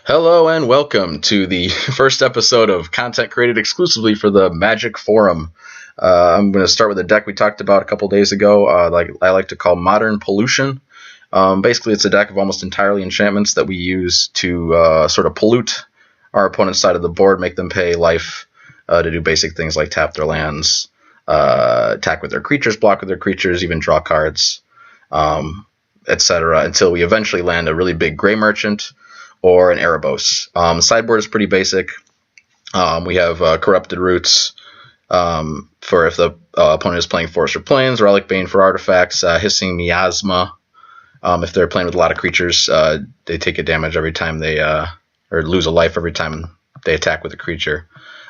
Hello and welcome to the first episode of content created exclusively for the Magic Forum. I'm going to start with a deck we talked about a couple days ago, like I like to call Modern Pollution. Basically, it's a deck of almost entirely enchantments that we use to sort of pollute our opponent's side of the board, make them pay life to do basic things like tap their lands, attack with their creatures, block with their creatures, even draw cards, etc. Until we eventually land a really big Gray Merchant or an Erebos. Sideboard is pretty basic. We have Corrupted Roots for if the opponent is playing Forest or Plains, Relic Bane for artifacts, Hissing Miasma. If they're playing with a lot of creatures, they take a damage every time they or lose a life every time they attack with a creature.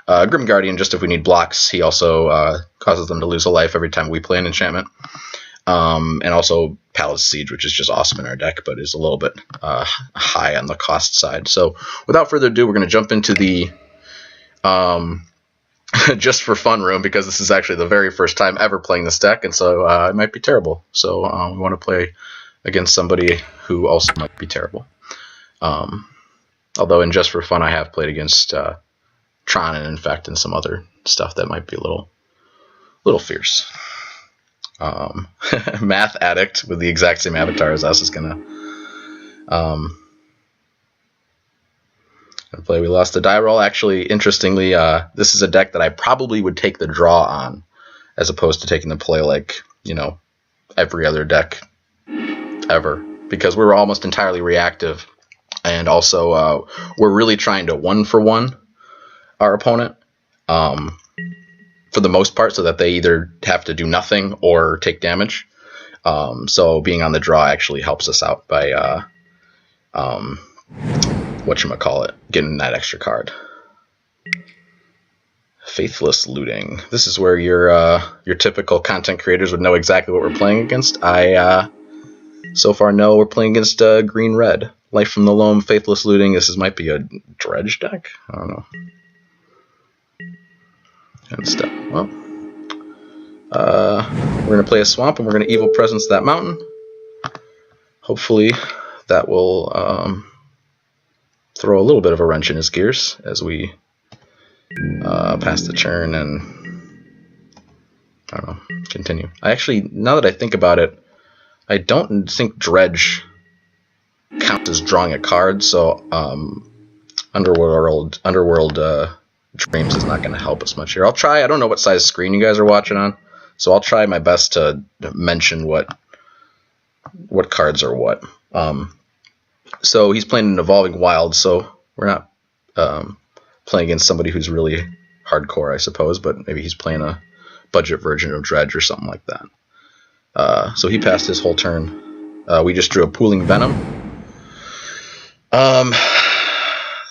Grim Guardian, just if we need blocks, he also causes them to lose a life every time we play an enchantment. And also Palace Siege, which is just awesome in our deck, but is a little bit high on the cost side. So without further ado, we're going to jump into the just for fun room, because this is actually the very first time ever playing this deck, and so it might be terrible. So we want to play against somebody who also might be terrible. Although in just for fun, I have played against Tron and Infect and some other stuff that might be a little fierce. Math Addict with the exact same avatar as us is gonna play. We lost the die roll. Actually, interestingly, this is a deck that I probably would take the draw on, as opposed to taking the play like, every other deck ever, because we were almost entirely reactive, and also we're really trying to 1-for-1 our opponent. For the most part, so that they either have to do nothing or take damage. So being on the draw actually helps us out by getting that extra card. Faithless Looting. This is where your typical content creators would know exactly what we're playing against. I so far know we're playing against green-red. Life from the Loam, Faithless Looting. This might be a dredge deck. I don't know. And stuff. Well, we're going to play a swamp, and we're going to Evil Presence that mountain. Hopefully that will throw a little bit of a wrench in his gears as we pass the turn and, I don't know, continue. Now that I think about it, I don't think Dredge counts as drawing a card, so Underworld Dreams is not going to help us much here. I'll try. I don't know what size screen you guys are watching on, so I'll try my best to mention what cards are what. So he's playing an Evolving Wild, so we're not playing against somebody who's really hardcore, I suppose, but maybe he's playing a budget version of Dredge or something like that. So he passed his whole turn. We just drew a Pooling Venom.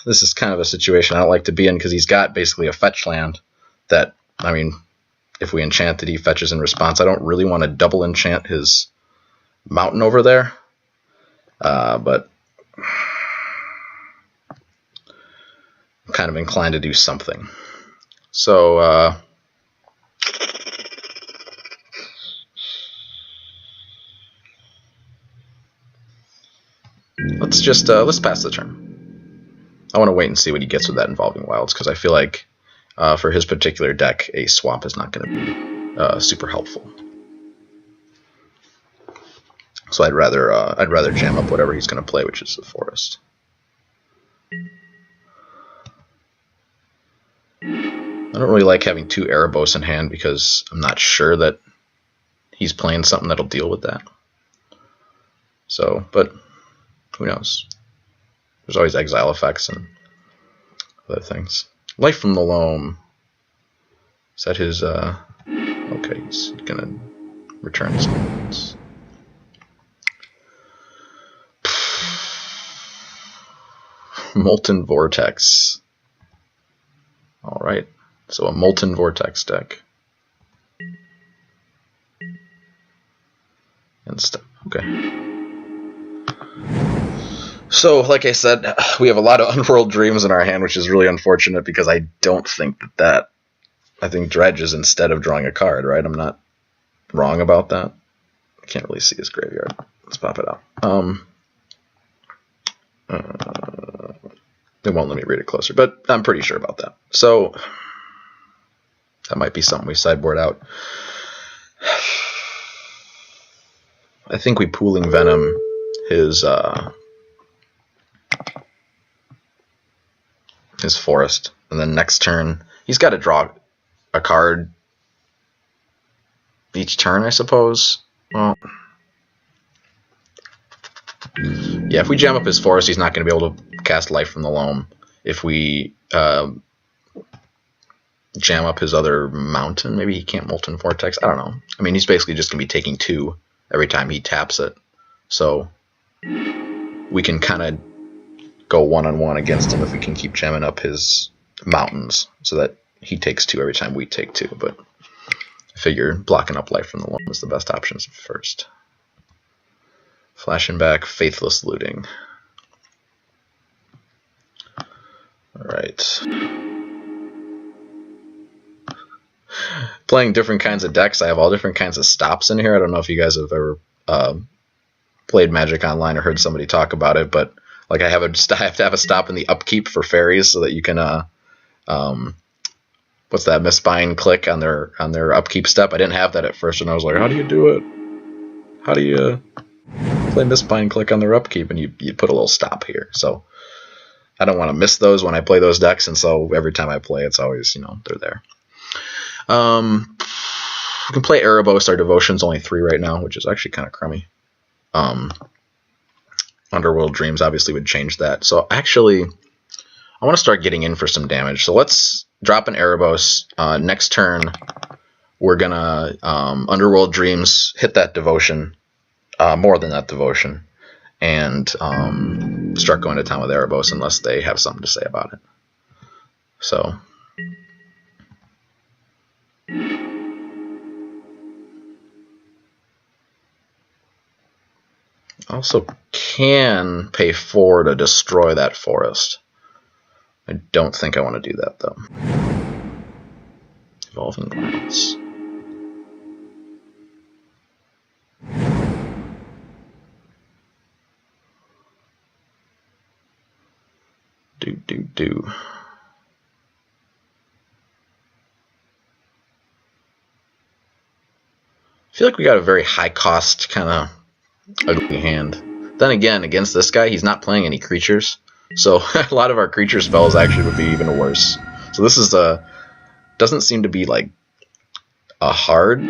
This is kind of a situation I don't like to be in, because he's got basically a fetch land that, if we enchant it, he fetches in response. I don't really want to double enchant his mountain over there, but I'm kind of inclined to do something. So let's pass the turn. I want to wait and see what he gets with that Involving Wilds, because I feel like for his particular deck, a swamp is not going to be super helpful. So I'd rather jam up whatever he's going to play, which is the forest. I don't really like having 2 Erebos in hand, because I'm not sure that he's playing something that'll deal with that. So, but who knows? There's always exile effects and other things. Life from the Loam. Is that his, okay, he's gonna return his lands. Molten Vortex. Alright, so a Molten Vortex deck. And stuff, okay. So, like I said, we have a lot of Unworld Dreams in our hand, which is really unfortunate, because I don't think I think Dredge is instead of drawing a card, right? I'm not wrong about that. I can't really see his graveyard. Let's pop it out. It won't let me read it closer, but I'm pretty sure about that. So that might be something we sideboard out. I think we Pooling Venom his forest, and then next turn he's got to draw a card each turn, I suppose. Well, yeah, if we jam up his forest, he's not going to be able to cast Life from the Loam. If we jam up his other mountain, maybe he can't Molten Vortex. I don't know. I mean, he's basically just going to be taking 2 every time he taps it. So we can kind of go one-on-one against him if we can keep jamming up his mountains so that he takes 2 every time we take 2. But I figure blocking up Life from the Loam is the best option first. Flashing back, Faithless Looting. Alright. Playing different kinds of decks. I have all different kinds of stops in here. I don't know if you guys have ever played Magic Online or heard somebody talk about it, but like I have to have a stop in the upkeep for fairies so that you can what's that, misbind click on their upkeep step. I didn't have that at first, and I was like, how do you do it? How do you play misbind click on their upkeep? And you put a little stop here. So I don't want to miss those when I play those decks, and so every time I play, it's always, they're there. We can play Erebos. Our Devotion's only 3 right now, which is actually kind of crummy. Underworld Dreams obviously would change that. So actually, I want to start getting in for some damage. So let's drop an Erebos. Next turn, we're going to Underworld Dreams, hit that Devotion, more than that Devotion, and start going to town with Erebos unless they have something to say about it. So also can pay 4 to destroy that forest. I don't think I want to do that, though. Evolving Clouds. Do. I feel like we got a very high cost kind of ugly hand. Then again, against this guy, he's not playing any creatures, so a lot of our creature spells actually would be even worse. So this is doesn't seem to be like a hard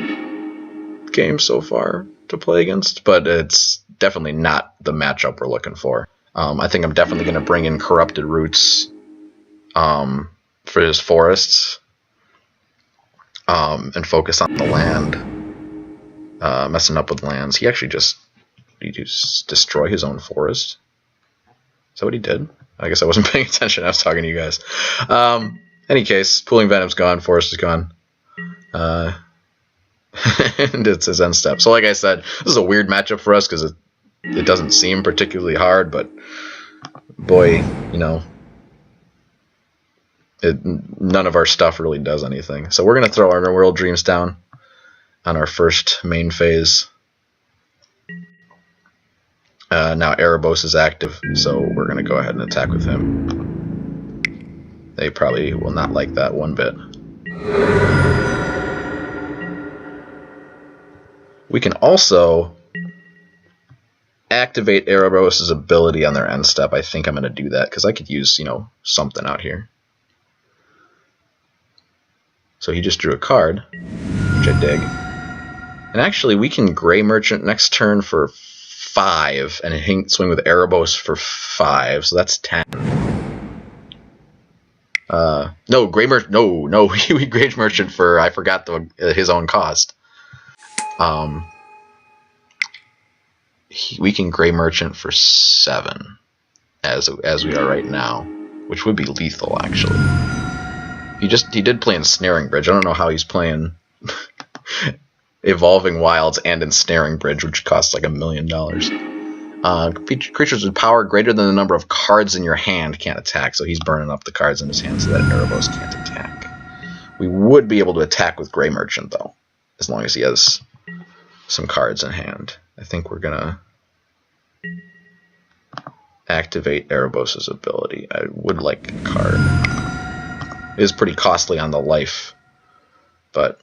game so far to play against, but it's definitely not the matchup we're looking for. I think I'm definitely going to bring in Corrupted Roots for his forests and focus on the land, messing up with lands. He actually just destroy his own forest. Is that what he did? I guess I wasn't paying attention. I was talking to you guys. Any case, Pooling Venom's gone. Forest is gone. And it's his end step. So like I said, this is a weird matchup for us because it doesn't seem particularly hard, but boy, none of our stuff really does anything. So we're going to throw our Underworld Dreams down on our first main phase. Now Erebos is active, so we're going to go ahead and attack with him. They probably will not like that one bit. We can also activate Erebos' ability on their end step. I think I'm going to do that because I could use, something out here. So he just drew a card, which I dig. And actually, we can Gray Merchant next turn for 5 and swing with Erebos for 5, so that's 10. No, Gray Merchant. No, we Gray Merchant for, I forgot his own cost. We can Gray Merchant for 7, as we are right now, which would be lethal actually. He did play Ensnaring Bridge. I don't know how he's playing Evolving Wilds and Ensnaring Bridge, which costs like $1 million. Creatures with power greater than the number of cards in your hand can't attack, so he's burning up the cards in his hand so that Erebos can't attack. We would be able to attack with Gray Merchant, though, as long as he has some cards in hand. I think we're going to activate Erebos' ability. I would like a card. It is pretty costly on the life, but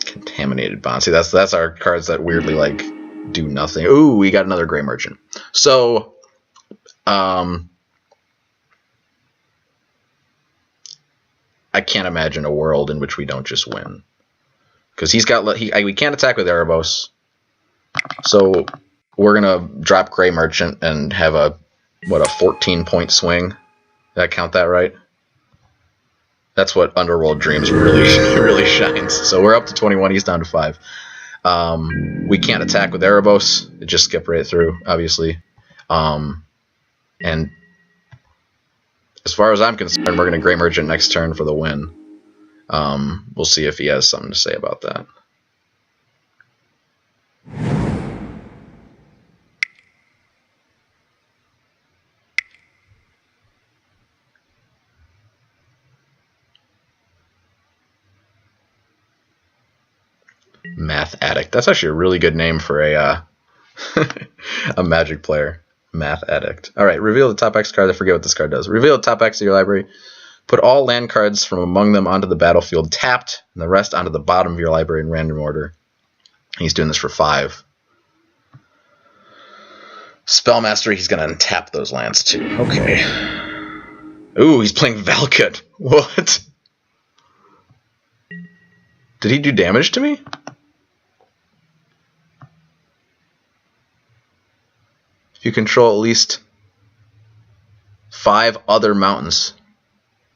Contaminated Bond. See, that's our cards that weirdly like do nothing. Ooh, we got another Gray Merchant. So, I can't imagine a world in which we don't just win, because we can't attack with Erebos. So we're gonna drop Gray Merchant and have a 14-point swing. Did I count that right? That's what Underworld Dreams really shines. So we're up to 21. He's down to 5. We can't attack with Erebos. It just skipped right through, obviously. And as far as I'm concerned, we're going to Gray Merchant next turn for the win. We'll see if he has something to say about that. Math Addict. That's actually a really good name for a a Magic player. Math Addict. All right, reveal the top X card. I forget what this card does. Reveal the top X of your library. Put all land cards from among them onto the battlefield tapped, and the rest onto the bottom of your library in random order. He's doing this for 5. Spell Mastery, he's going to untap those lands too. Okay. Ooh, he's playing Valakut. What? Did he do damage to me? If you control at least 5 other mountains.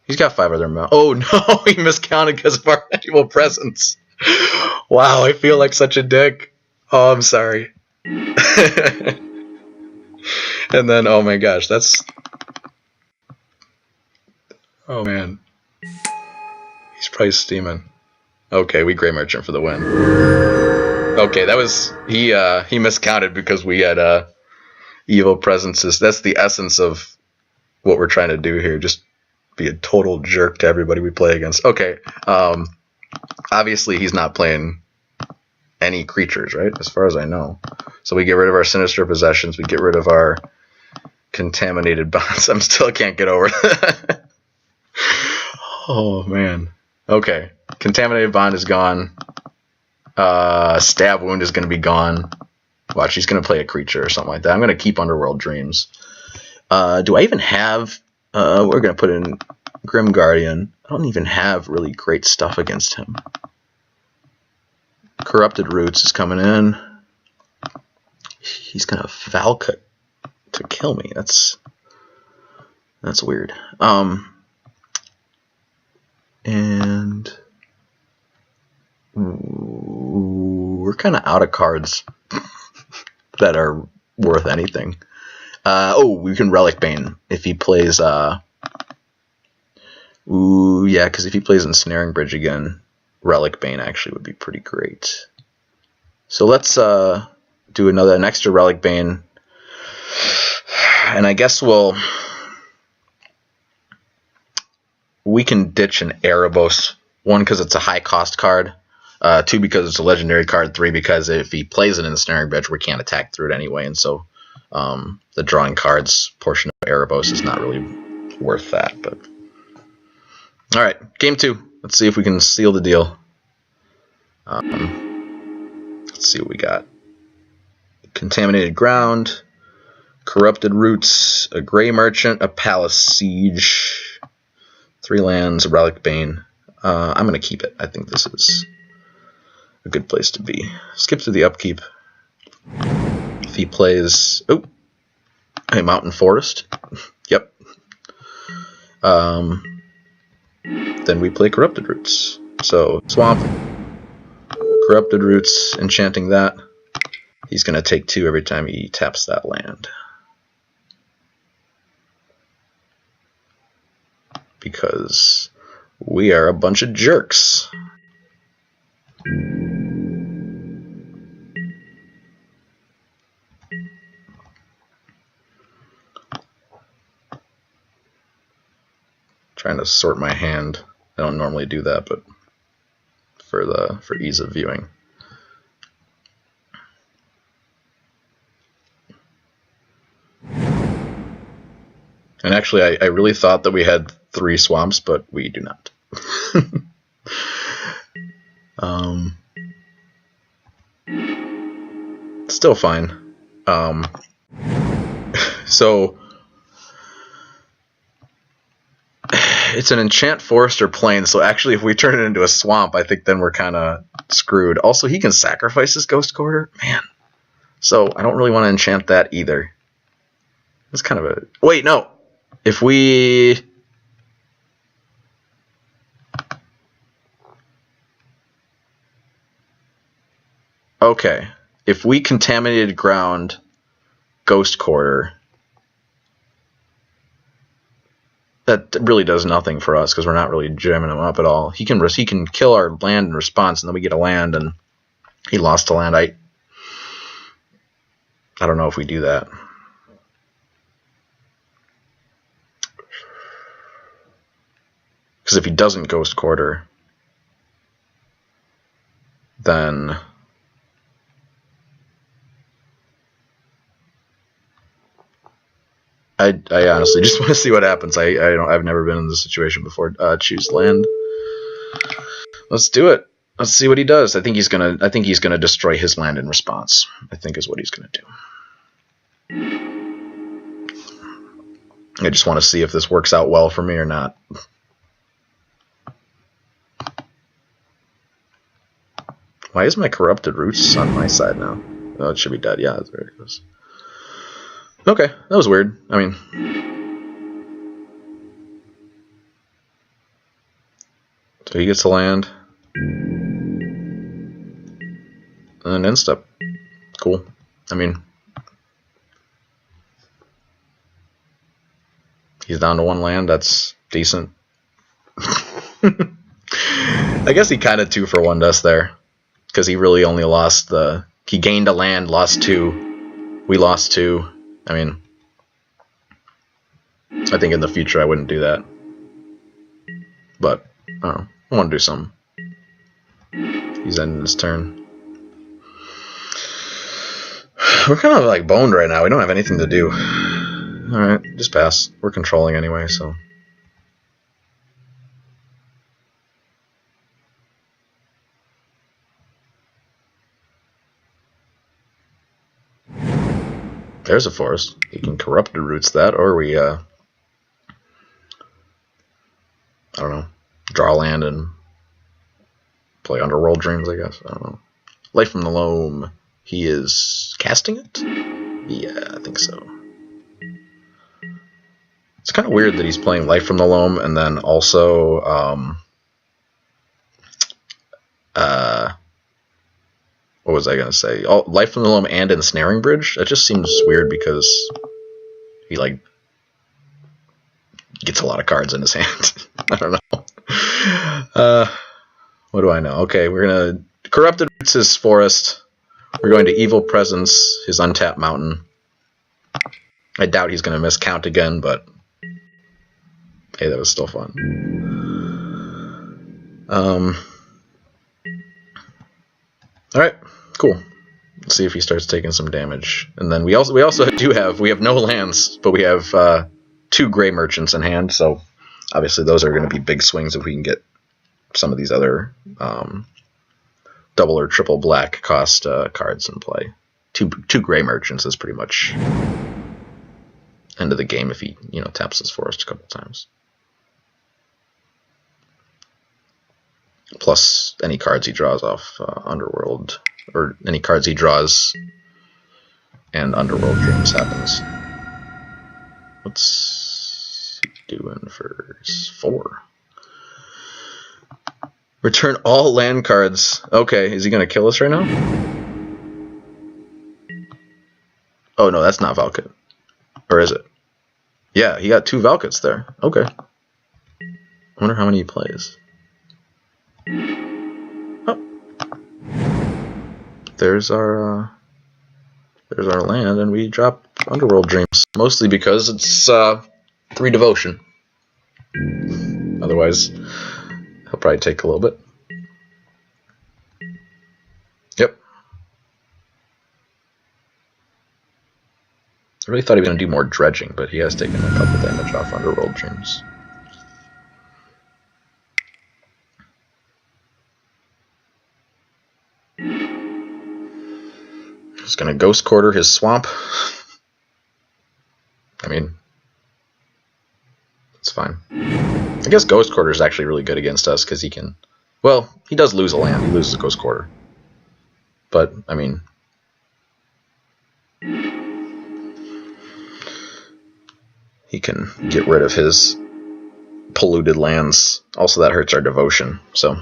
He's got 5 other mountains. Oh no, he miscounted because of our annual presence. Wow, I feel like such a dick. Oh, I'm sorry. And then, oh my gosh, that's... Oh man. He's probably steaming. Okay, we Gray Merchant for the win. Okay, that was... He miscounted because we had evil presences. That's the essence of what we're trying to do here. Just be a total jerk to everybody we play against. Okay, obviously he's not playing any creatures, right? As far as I know. So we get rid of our Sinister Possessions. We get rid of our Contaminated Bonds. I still can't get over that. Oh, man. Okay. Contaminated Bond is gone. Stab Wound is going to be gone. Watch, he's going to play a creature or something like that. I'm going to keep Underworld Dreams. Do I even have... we're going to put in Grim Guardian. I don't even have really great stuff against him. Corrupted Roots is coming in. He's going to Valakut to kill me. That's weird. And we're kind of out of cards that are worth anything. We can Relic Bane if he plays. Ooh, yeah, because if he plays Ensnaring Bridge again, Relic Bane actually would be pretty great. So let's do an extra Relic Bane, and I guess we can ditch an Erebos. 1, because it's a high cost card. 2, because it's a legendary card. 3, because if he plays an Ensnaring Bridge, we can't attack through it anyway, and so the drawing cards portion of Erebos is not really worth that. But all right, game 2. Let's see if we can seal the deal. Let's see what we got. Contaminated Ground, Corrupted Roots, a Gray Merchant, a Palace Siege, 3 lands, a Relic Bane. I'm going to keep it. I think this is a good place to be. Skip to the upkeep. If he plays... Oh! A Mountain Forest. Yep. Then we play Corrupted Roots. So, Swamp, Corrupted Roots, enchanting that. He's going to take 2 every time he taps that land. Because we are a bunch of jerks. Trying to sort my hand. I don't normally do that, but for ease of viewing. And actually, I really thought that we had 3 swamps, but we do not. Still fine. So it's an enchant forest or plain, so actually if we turn it into a swamp, I think then we're kind of screwed. Also, he can sacrifice his ghost quarter? Man. So I don't really want to enchant that either. It's kind of a... Wait, no! If we... Okay. If we contaminated ground ghost quarter, that really does nothing for us because we're not really jamming him up at all. He can kill our land in response, and then we get a land, and he lost a land. I don't know if we do that. Because if he doesn't ghost quarter, then I honestly just want to see what happens. I've never been in this situation before. Choose land. Let's do it. Let's see what he does. I think he's gonna destroy his land in response. I think is what he's gonna do. I just want to see if this works out well for me or not. Why is my corrupted roots on my side now? Oh, it should be dead. Yeah, there it goes. Okay, that was weird. I mean, so he gets to land. And end step. Cool. I mean, he's down to 1 land. That's decent. I guess he kind of 2-for-1'd us there. Because he really only lost the... He gained a land, lost 2. We lost 2. I mean, I think in the future I wouldn't do that. But, I don't know. I want to do something. He's ending his turn. We're kind of like boned right now. We don't have anything to do. Alright, just pass. We're controlling anyway, so... There's a forest. He can corrupted roots that, or we, I don't know, draw land and play Underworld Dreams, I guess. I don't know. Life from the Loam. He is casting it? Yeah, I think so. It's kind of weird that he's playing Life from the Loam and then also, what was I going to say? Oh, Life from the Loam and Ensnaring Bridge? That just seems weird because he, like, gets a lot of cards in his hand. I don't know. What do I know? Okay, we're going to... Corrupted Roots his forest. We're going to Evil Presence his untapped mountain. I doubt he's going to miscount again, but... Hey, that was still fun. Alright, cool. Let's see if he starts taking some damage. And then we have no lands, but we have 2 Gray Merchants in hand, so obviously those are going to be big swings if we can get some of these other double or triple black cost cards in play. Two Gray Merchants is pretty much end of the game if he, taps his forest a couple times. Plus any cards he draws off Underworld, or any cards he draws and Underworld Dreams happens. What's he doing for 4? Return all land cards. Okay, is he going to kill us right now? Oh no, that's not Valakut. Or is it? Yeah, he got 2 Valkuts there. Okay. I wonder how many he plays. Oh. There's our land, and we drop Underworld Dreams. Mostly because it's 3 devotion. Otherwise, he'll probably take a little bit. Yep. I really thought he was going to do more dredging, but he has taken a couple damage off Underworld Dreams. He's going to Ghost Quarter his swamp. I mean, it's fine. I guess Ghost Quarter is actually really good against us because he can... Well, he does lose a land. He loses a Ghost Quarter. But, I mean... he can get rid of his polluted lands. Also, that hurts our devotion, so...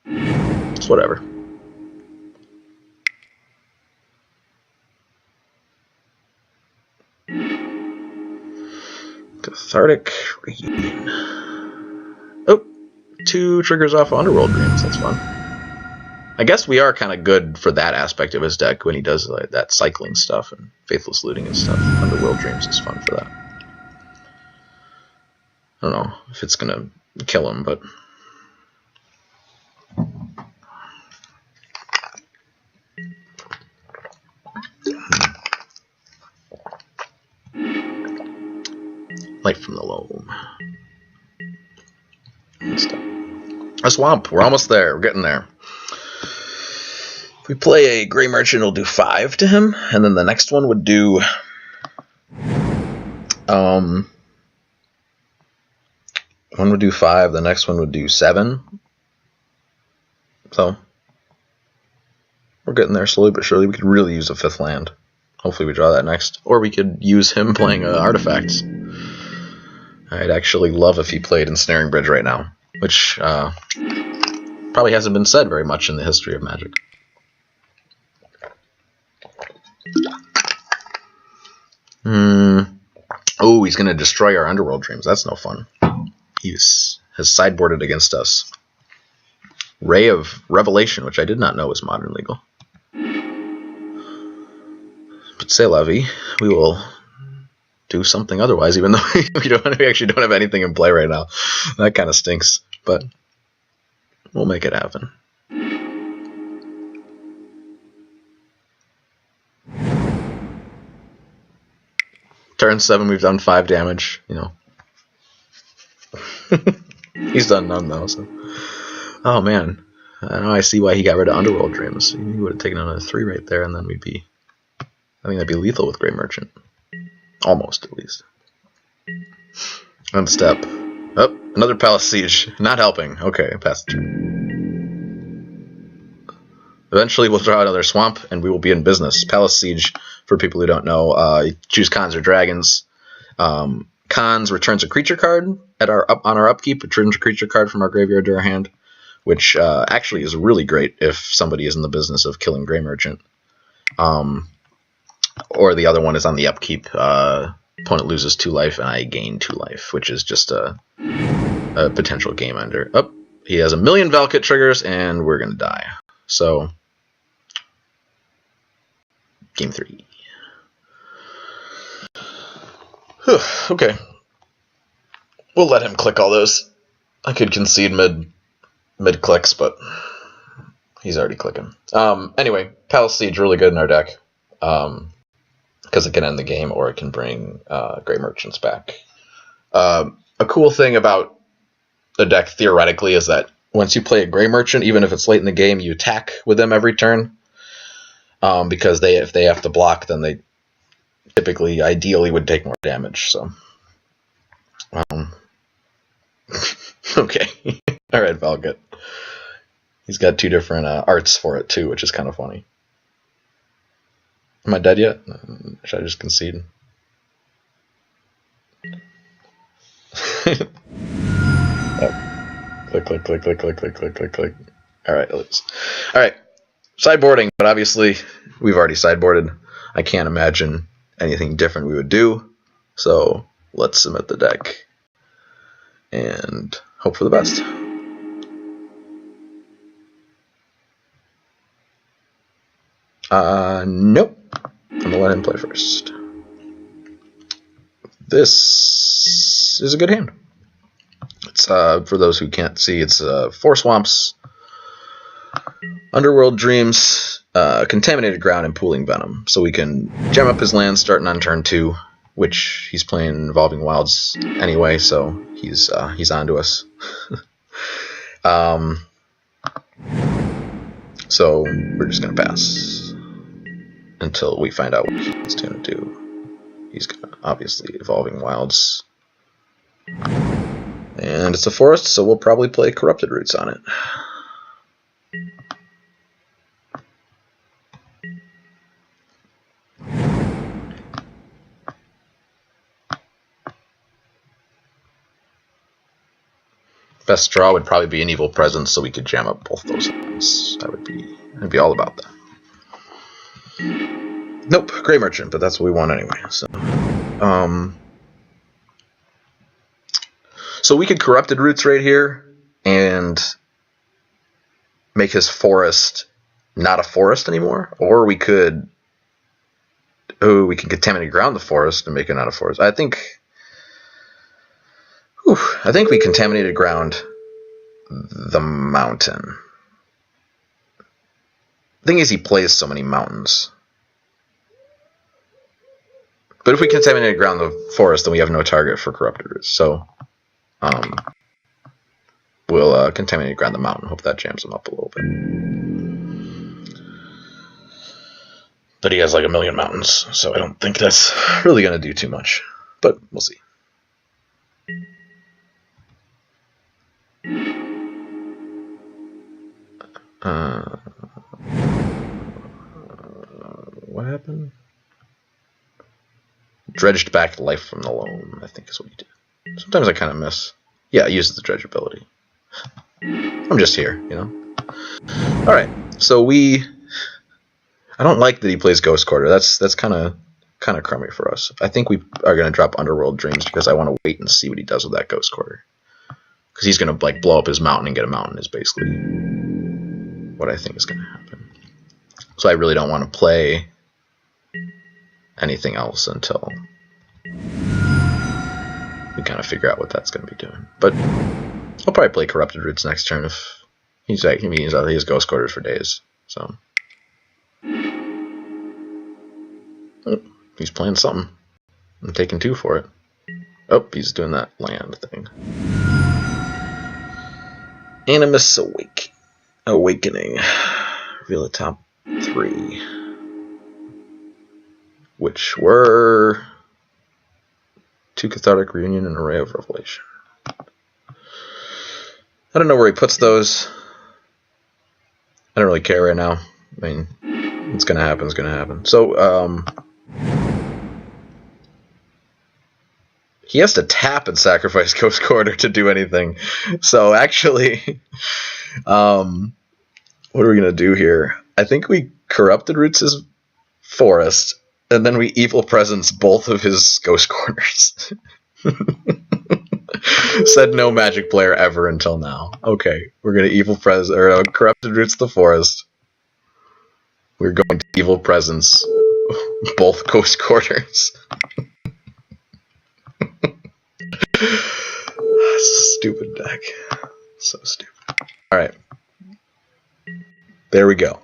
it's whatever. Cathartic Reunion. Oh, 2 triggers off Underworld Dreams. That's fun. I guess we are kind of good for that aspect of his deck when he does like that cycling stuff and Faithless Looting and stuff. Underworld Dreams is fun for that. I don't know if it's gonna kill him, but Light from the Loam. A swamp. We're almost there. We're getting there. If we play a Grey Merchant, it'll do 5 to him, and then the next one would do... one would do 5, the next one would do 7. So, we're getting there slowly but surely. We could really use a 5th land. Hopefully we draw that next. Or we could use him playing artifacts. I'd actually love if he played Ensnaring Bridge right now, which probably hasn't been said very much in the history of Magic. Oh, he's going to destroy our Underworld Dreams. That's no fun. He has sideboarded against us. Ray of Revelation, which I did not know was modern legal. But c'est la vie. We will do something otherwise, even though we actually don't have anything in play right now. That kind of stinks, but we'll make it happen. Turn 7, we've done 5 damage, you know. He's done none, though, so... Oh, man. Now I see why he got rid of Underworld Dreams. He would have taken another 3 right there, and then we'd be... I think that'd be lethal with Grey Merchant. Almost, at least. Unstep. Oh, another Palace Siege. Not helping. Okay, pass the turn. Eventually we'll draw another Swamp, and we will be in business. Palace Siege, for people who don't know, you choose Khans or Dragons. Khans returns a creature card on our upkeep. It returns a creature card from our graveyard to our hand, which actually is really great if somebody is in the business of killing Grey Merchant. Or the other one is on the upkeep. Opponent loses 2 life and I gain 2 life, which is just a potential game ender. Oh, he has 1,000,000 Valakut triggers and we're going to die. So, game 3. Whew, okay. We'll let him click all those. I could concede mid clicks, but he's already clicking. Anyway, Palace Siege really good in our deck. Because it can end the game or it can bring Grey Merchants back. A cool thing about the deck theoretically is that once you play a Grey Merchant, even if it's late in the game, you attack with them every turn. Because if they have to block, then they typically, ideally, would take more damage. So, okay. All right, Valakut. He's got 2 different arts for it too, which is kind of funny. Am I dead yet? Should I just concede? Oh. Click, click, click, click, click, click, click, click, click. Alright, let's... Alright. Sideboarding, but obviously we've already sideboarded. I can't imagine anything different we would do. So let's submit the deck. And hope for the best. Nope. I'm going to let him play first. This is a good hand. It's for those who can't see, it's 4 swamps, Underworld Dreams, Contaminated Ground and Pooling Venom. So we can gem up his land starting on turn 2, which he's playing Involving Wilds anyway, so he's on to us. So we're just going to pass until we find out what he's going to do. He's going to obviously Evolving Wilds. And it's a forest, so we'll probably play Corrupted Roots on it. Best draw would probably be an Evil Presence, so we could jam up both those things. I'd be all about that. Nope, Grey Merchant, but that's what we want anyway. So we could Corrupted Roots right here and make his forest not a forest anymore, or we could Contaminate Ground the forest and make it not a forest. I think we Contaminated Ground the mountain. The thing is, he plays so many mountains. But if we Contaminated Ground the forest, then we have no target for Corrupted Roots. So we'll Contaminated Ground the mountain. Hope that jams him up a little bit. But he has like a million mountains, so I don't think that's really going to do too much. But we'll see. What happened? Dredged back life from the Loam, I think is what he did. Sometimes I kind of miss. Yeah, he uses the dredge ability. I'm just here, you know? Alright, so I don't like that he plays Ghost Quarter. That's kind of crummy for us. I think we are going to drop Underworld Dreams because I want to wait and see what he does with that Ghost Quarter. Because he's going to like blow up his mountain and get a mountain is basically what I think is going to happen. So I really don't want to play anything else until we kind of figure out what that's going to be doing. But I'll probably play Corrupted Roots next turn if he's like, he has Ghost Quarters for days. So he's playing something. I'm taking 2 for it. Oh, he's doing that land thing. Animus Awakening. Reveal the top 3. Which were 2 Cathartic Reunion and Array of Revelation. I don't know where he puts those. I don't really care right now. I mean, it's going to happen, it's going to happen. So, he has to tap and sacrifice Ghost Quarter to do anything. So, actually, what are we going to do here? I think we Corrupted Roots his forest, and then we Evil Presence both of his Ghost Quarters. Said no Magic player ever until now. Okay, we're going to Corrupted Roots the forest. We're going to Evil Presence both Ghost Quarters. Stupid deck. So stupid. Alright. There we go.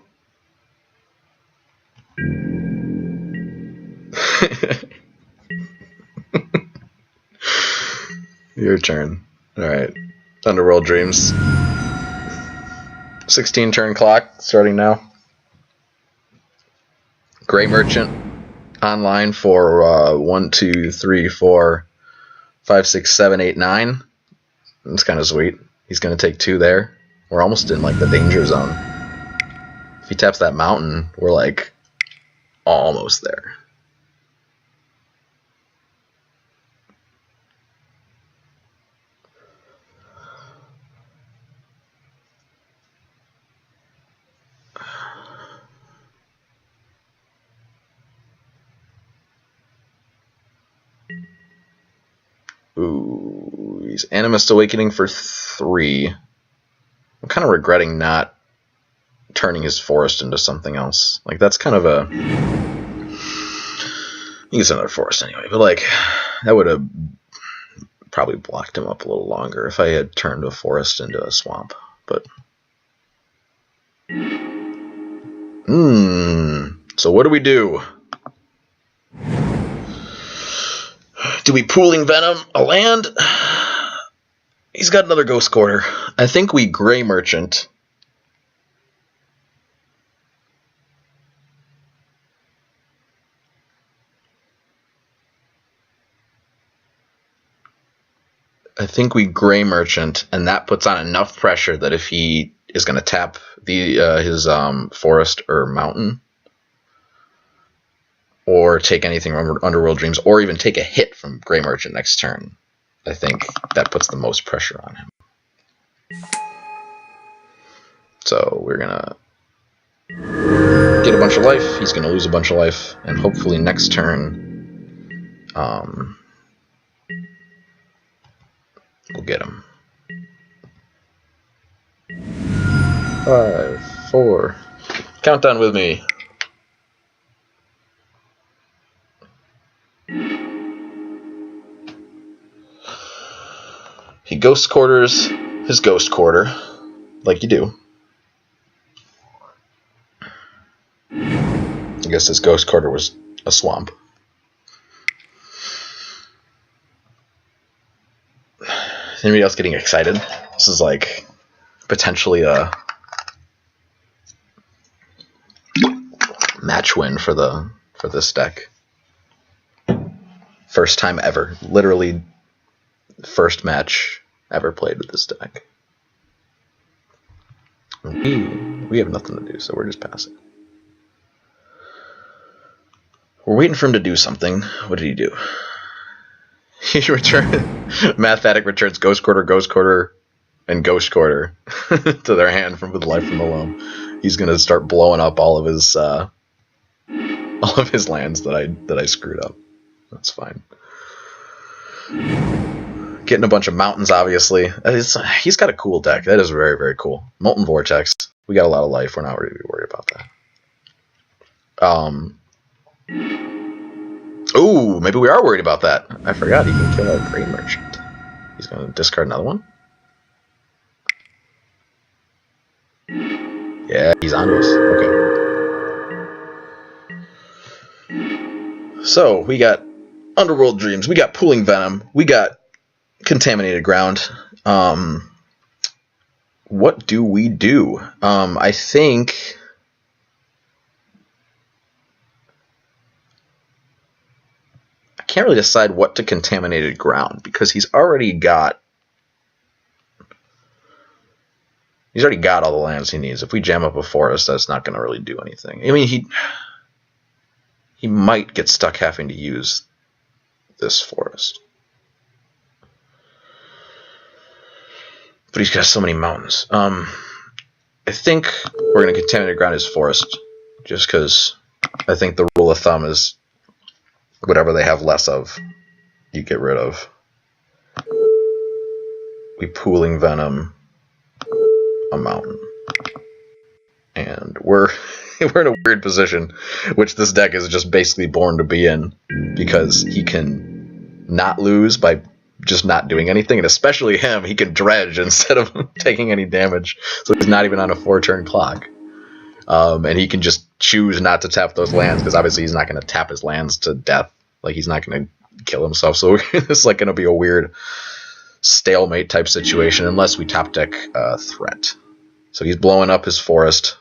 Your turn. Alright. Underworld Dreams. 16 turn clock starting now. Grey Merchant online for 1, 2, 3, 4, 5, 6, 7, 8, 9. That's kind of sweet. He's going to take 2 there. We're almost in like the danger zone. If he taps that mountain, we're like almost there. Ooh, he's Animist Awakening for 3. I'm kind of regretting not turning his forest into something else. Like, that's kind of a... He gets another forest anyway, but like, that would have probably blocked him up a little longer if I had turned a forest into a swamp. But So what do we do? Do we Pooling Venom a land? He's got another Ghost Quarter. I think we Gray Merchant. And that puts on enough pressure that if he is going to tap his Forest or Mountain, or take anything from Underworld Dreams, or even take a hit from Gray Merchant next turn, I think that puts the most pressure on him. So we're going to get a bunch of life, he's going to lose a bunch of life, and hopefully next turn we'll get him. 5, 4. Countdown with me. He Ghost Quarters his Ghost Quarter, like you do. I guess his Ghost Quarter was a swamp. Anybody else getting excited? This is like potentially a match win for this deck. First time ever, literally first match ever played with this deck. We have nothing to do, so we're just passing. We're waiting for him to do something. What did he do? He Mathematic returns Ghost Quarter, and Ghost Quarter to their hand with life from the Loam. He's gonna start blowing up all of his lands that I screwed up. That's fine. Getting a bunch of mountains, obviously. He's got a cool deck. That is very, very cool. Molten Vortex. We got a lot of life. We're not really worried about that. Ooh, maybe we are worried about that. I forgot he can kill our Gray Merchant. He's going to discard another one. Yeah, he's onto us. Okay. So, we got Underworld Dreams. We got Pooling Venom. We got Contaminated Ground. What do we do? I think... can't really decide what to Contaminated Ground because he's already got all the lands he needs. If we jam up a forest, that's not going to really do anything. I mean, he might get stuck having to use this forest, but he's got so many mountains. I think we're going to Contaminated Ground his forest just because I think the rule of thumb is whatever they have less of, you get rid of. We Pooling Venom a mountain. And we're in a weird position, which this deck is just basically born to be in, because he can not lose by just not doing anything, and especially him, he can dredge instead of taking any damage, so he's not even on a 4-turn clock. And he can just choose not to tap those lands, because obviously he's not going to tap his lands to death. Like, he's not going to kill himself. So it's like going to be a weird stalemate type situation unless we top deck Threat. So he's blowing up his forest.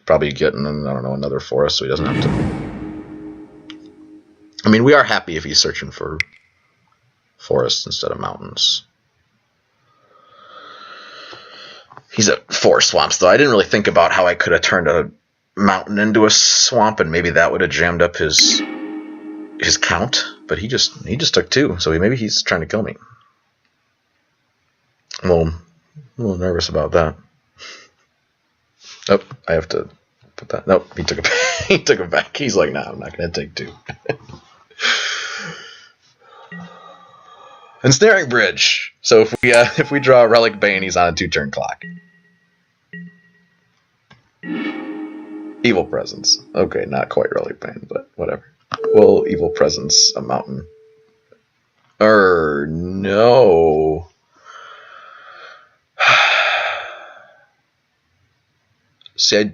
Probably getting, I don't know, another forest so he doesn't have to... I mean, we are happy if he's searching for forests instead of mountains. He's at 4 swamps, though. I didn't really think about how I could have turned a mountain into a swamp, and maybe that would have jammed up his count. But he just took 2, so maybe he's trying to kill me. I'm a little nervous about that. Oh, I have to put that. Nope, he took it back. He took it back. He's like, nah, I'm not going to take 2. Ensnaring Bridge. So if we draw a Relic Bane, he's on a 2-turn clock. Evil Presence. Okay, not quite Relic Bane, but whatever. Well, Evil Presence a mountain. No. See,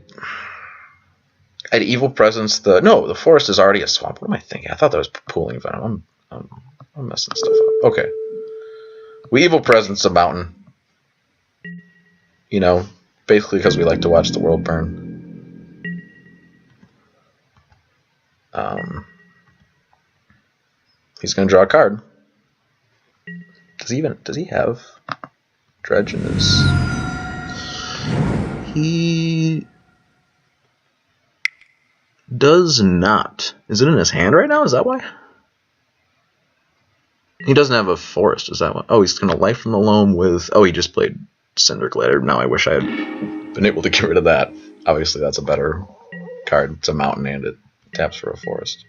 At Evil Presence, the forest is already a swamp. What am I thinking? I thought that was pooling venom. I'm messing stuff up. Okay. We Evil Presence a mountain. You know, basically because we like to watch the world burn. He's going to draw a card. Does he have Dredge in his... He does not. Is it in his hand right now? Is that why? He doesn't have a forest. Is that why? Oh, he's going to Life from the Loam with... Oh, he just played Cinder Glider. Now I wish I had been able to get rid of that. Obviously, that's a better card. It's a mountain and it taps for a forest.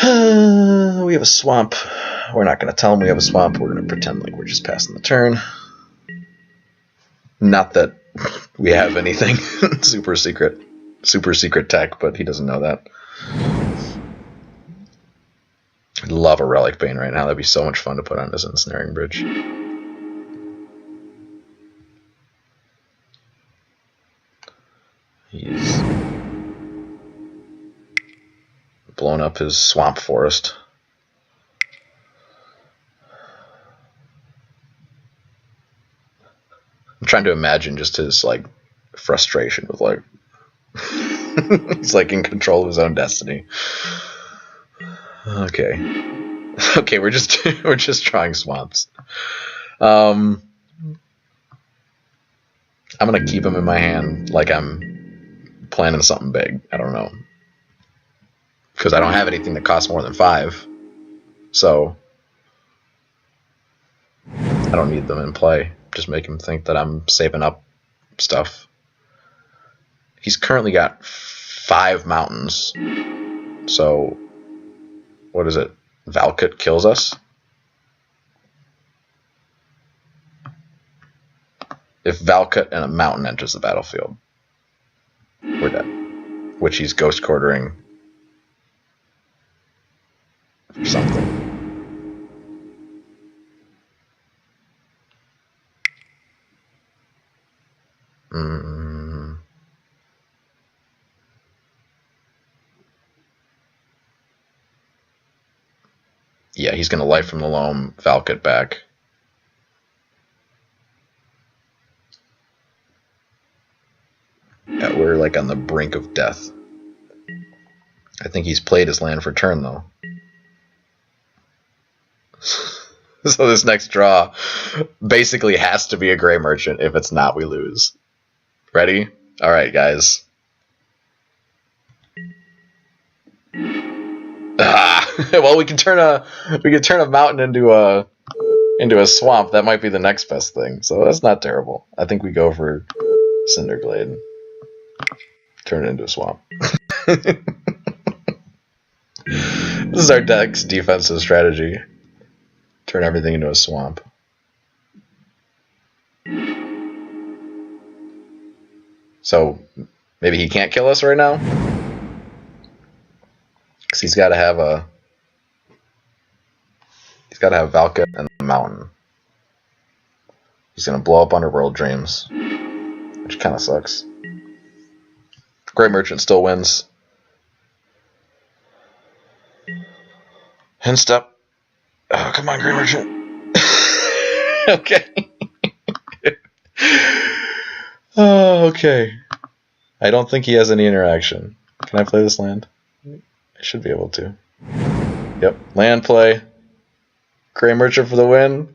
We have a swamp. We're not going to tell him we have a swamp. We're going to pretend like we're just passing the turn. Not that we have anything super secret tech, but he doesn't know that. I'd love a Relic Bane right now. That'd be so much fun to put on as an Ensnaring Bridge. He's blown up his swamp forest. I'm trying to imagine just his like frustration with like he's like in control of his own destiny. Okay, we're just trying swamps. I'm gonna keep him in my hand like I'm planning something big. I don't know, because I don't have anything that costs more than 5, so I don't need them in play. Just make him think that I'm saving up stuff. He's currently got 5 mountains, so what is it? Valakut kills us. If Valakut and a mountain enters the battlefield, we're dead. Which he's ghost quartering for something. Yeah, he's going to Life from the Loam, Valakut back. Yeah, we're like on the brink of death. I think he's played his land for turn, though. So this next draw basically has to be a Gray Merchant. If it's not, we lose. Ready? All right, guys. Well, we can turn a mountain into a swamp. That might be the next best thing. So that's not terrible. I think we go for Cinderglade. Turn it into a swamp. This is our deck's defensive strategy. Turn everything into a swamp. So maybe he can't kill us right now, because he's got to have Valakut and the mountain. He's gonna blow up Underworld Dreams, which kind of sucks. Gray Merchant still wins. Hand step. Oh, come on, Gray Merchant. Okay. Oh, okay. I don't think he has any interaction. Can I play this land? I should be able to. Yep. Land play. Gray Merchant for the win.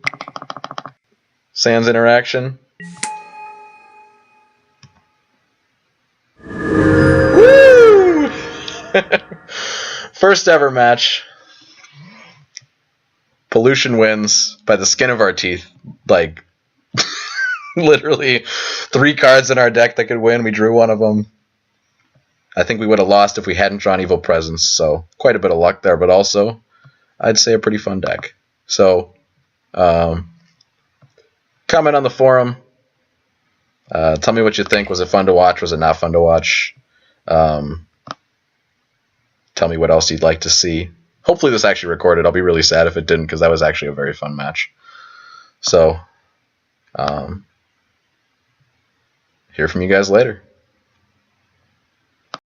Sans interaction. Woo! First ever match. Pollution wins by the skin of our teeth. Like, literally 3 cards in our deck that could win. We drew one of them. I think we would have lost if we hadn't drawn Evil Presence, so quite a bit of luck there, but also, I'd say a pretty fun deck. So, comment on the forum. Tell me what you think. Was it fun to watch? Was it not fun to watch? Tell me what else you'd like to see. Hopefully this actually recorded. I'll be really sad if it didn't, because that was actually a very fun match. So, hear from you guys later.